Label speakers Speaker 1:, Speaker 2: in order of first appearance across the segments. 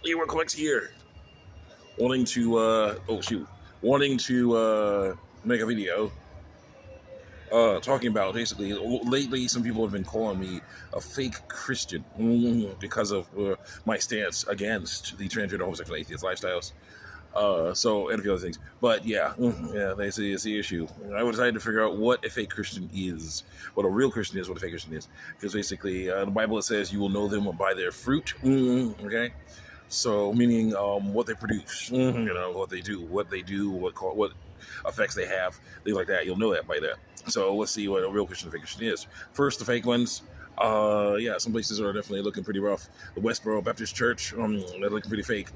Speaker 1: Leroy Collects here, wanting to wanting to make a video talking about basically lately some people have been calling me a fake Christian because of my stance against the transgender homosexual atheist lifestyles. And a few other things. But yeah, they see it's the issue. I decided to figure out what a fake Christian is, what a real Christian is, what a fake Christian is. Because basically, the Bible says you will know them by their fruit. Okay, so meaning what they produce, what they do, what effects they have, things like that. You'll know that by that. So let's see what a real Christian and fake Christian is. First, the fake ones. Yeah, some places are definitely looking pretty rough. The Westboro Baptist Church, they're looking pretty fake.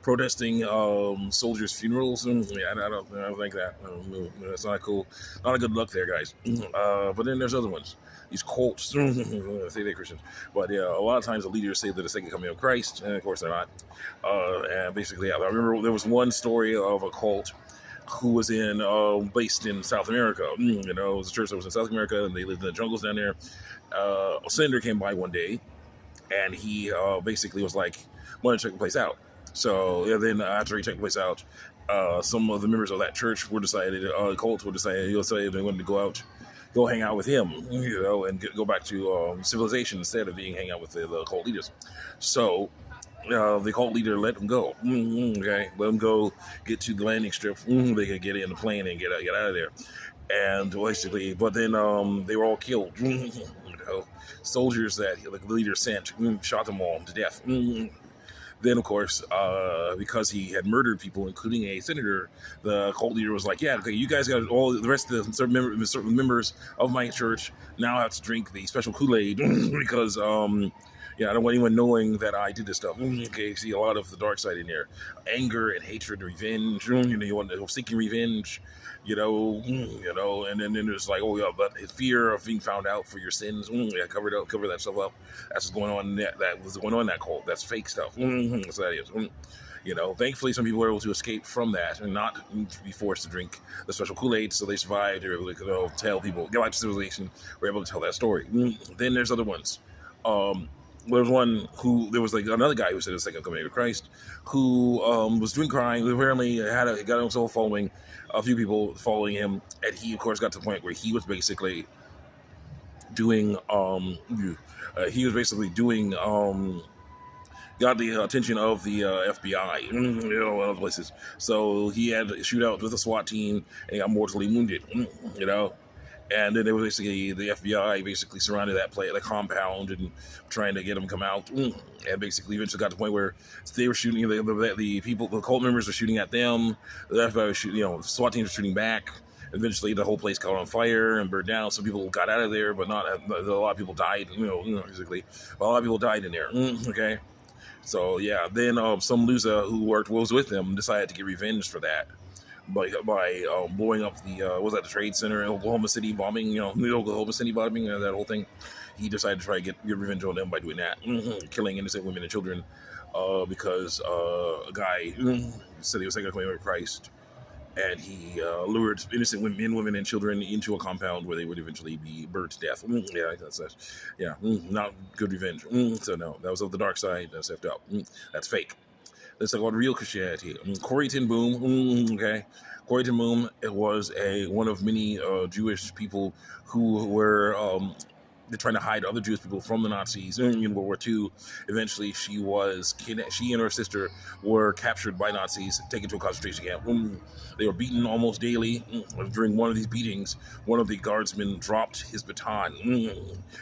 Speaker 1: Protesting soldiers' funerals. Yeah, I don't think that. That's not cool. Not a good look there, guys. But then there's other ones. These cults, say they're Christians, but yeah, a lot of times the leaders say they're the second coming of Christ, and of course they're not. And basically, yeah, I remember there was one story of a cult who was based in South America. It was a church that was in South America, and they lived in the jungles down there. A senator came by one day, and he basically was like, wanted to check the place out. So yeah, then after he checked the place out, some of the members of that church were decided, cult were decided, he'll say they wanted to go hang out with him, and go back to civilization instead of hang out with the cult leaders. So the cult leader let them go. Okay, let them go, get to the landing strip. They could get in the plane and get out of there. And basically, but then they were all killed. Soldiers that the leader sent shot them all to death. Then, of course, because he had murdered people, including a senator, the cult leader was like, "Yeah, okay, you guys got all the rest of the certain members of my church now have to drink the special Kool-Aid because yeah, I don't want anyone knowing that I did this stuff." Okay, see a lot of the dark side in there, anger and hatred, and revenge. You want to seeking revenge. And then there's like, oh yeah, but his fear of being found out for your sins. Cover that stuff up. That's what's going on. That was going on in that cult. That's fake stuff. That's what that is. Thankfully, some people were able to escape from that and not be forced to drink the special Kool-Aid, so they survived. They were able to tell people, get back to civilization. We're able to tell that story. Then there's other ones. There was like another guy who said the second coming of Christ, who was doing crime. Apparently, got himself following a few people following him, and he, of course, got to the point where he was basically doing got the attention of the FBI, other places. So he had a shootout with a SWAT team and got mortally wounded, And then they were basically, the FBI basically surrounded the compound and trying to get him to come out. And basically eventually got to the point where they were shooting, the people, the cult members were shooting at them. The FBI was shooting, the SWAT teams were shooting back. Eventually the whole place caught on fire and burned down. Some people got out of there, but not a lot of people died, basically. A lot of people died in there, okay? So yeah, then some loser who was with them decided to get revenge for that by blowing up the Trade Center in Oklahoma City bombing, the Oklahoma City bombing, that whole thing. He decided to try to get revenge on them by doing that, killing innocent women and children, because a guy said he was second coming of Christ, and he lured innocent men, women, and children into a compound where they would eventually be burned to death. Not good revenge. So no, that was of the dark side. That's effed up. That's fake. Let's talk about real Christianity. Corrie ten Boom. Okay, Corrie ten Boom was one of many Jewish people who were they're trying to hide other Jewish people from the Nazis in World War II. Eventually, she and her sister were captured by Nazis, taken to a concentration camp. They were beaten almost daily. During one of these beatings, one of the guardsmen dropped his baton.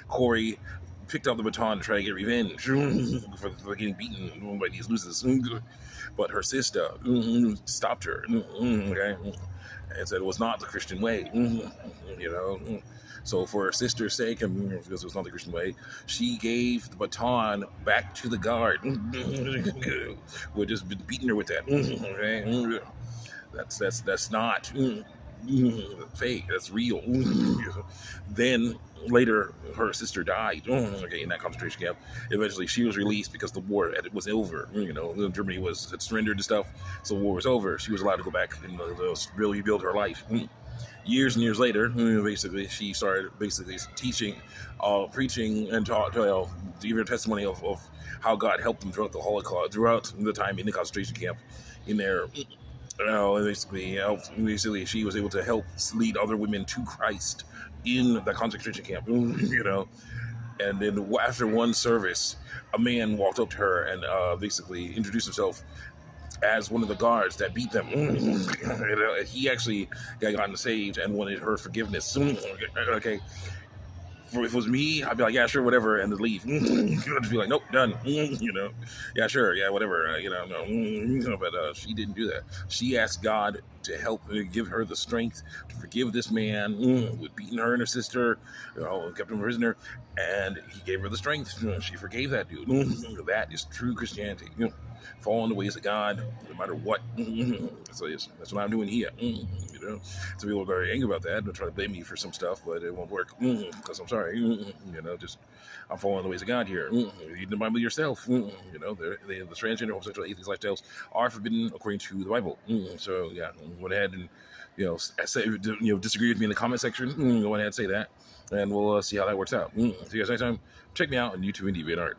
Speaker 1: Corrie picked up the baton to try to get revenge for getting beaten by these losers. But her sister stopped her, okay, and said it was not the Christian way, So for her sister's sake, and because it was not the Christian way, she gave the baton back to the guard, who had just been beating her with that. Okay? That's not fake. That's real. Then later, her sister died. In that concentration camp. Eventually, she was released because the war was over. Germany had surrendered and stuff, so the war was over. She was allowed to go back and really rebuild her life. Years and years later, basically, she started basically teaching, preaching, and to give her testimony of how God helped them throughout the Holocaust, throughout the time in the concentration camp, in there. Basically, she was able to help lead other women to Christ in the concentration camp. And then after one service, a man walked up to her and basically introduced himself as one of the guards that beat them. He actually got gotten saved and wanted her forgiveness. Okay. If it was me, I'd be like, yeah, sure, whatever, and then leave. I'd just be like, nope, done. Yeah, sure, yeah, whatever. No. But she didn't do that. She asked God to help give her the strength to forgive this man who had beaten her and her sister, kept him a prisoner, and he gave her the strength. She forgave that dude. That is true Christianity. Follow in the ways of God, no matter what. So that's what I'm doing here. Some people are very angry about that and try to blame me for some stuff, but it won't work. Because I'm sorry. Just I'm following the ways of God here. Read the Bible yourself. The transgender, homosexual, atheist lifestyles are forbidden according to the Bible. So yeah, go ahead and disagree with me in the comment section. Go ahead and say that, and we'll see how that works out. See you guys next time. Check me out on YouTube and DeviantArt.